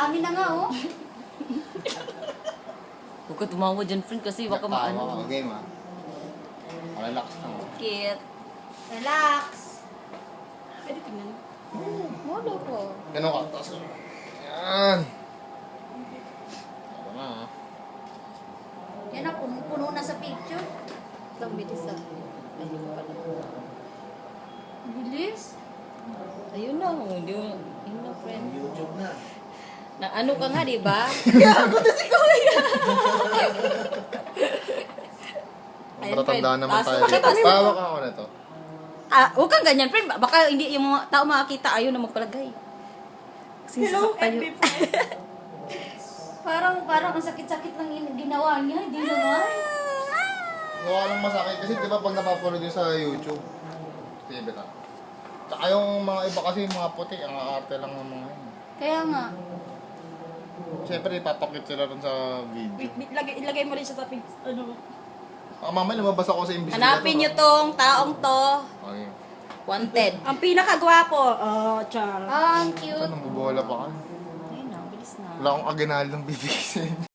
Dami na nga, oh. Huwag ka tumawa dyan, friend, kasi baka maano. Game ah. Relax lang. Cute. Relax. Pwede tingnan. Wala po. Ganun ka. Tapos, yan. Ito na ah. Yan na, puno na sa picture. Isang bilis ah. Ay, hindi ko pala. Bilis. Ayun na, hindi mo. Ayun na, friend. YouTube na. Na ano ka nga, di ba? Ayun, Matatanda friend. naman tayo. Pakita mo. Pawak ako na to. Huwag kang ganyan, friend. Baka hindi yung mga tao makakita, ayaw na magpalagay. Kasi Hello, sasaktan FB yun. Parang ang sakit-sakit lang yung ginawa niya. Hindi naman. Mukha lang masakit kasi di ba pag napapanood yun sa YouTube, TV ka. Tsaka yung mga iba kasi mga puti, ang arte lang ng mga yun. Kaya nga. Siyempre ipapakit sila rin sa video. Wait, ilagay mo rin siya sa pig, ano. Mamaya lumabas ako sa imbis. Hanapin nyo tong taong to. Okay. Wanted. Ang pinakagwapo. Oh, char. Ang cute. Saan, nambubola pa ka? Ayun na, bilis na. Wala akong aginal ng bibig.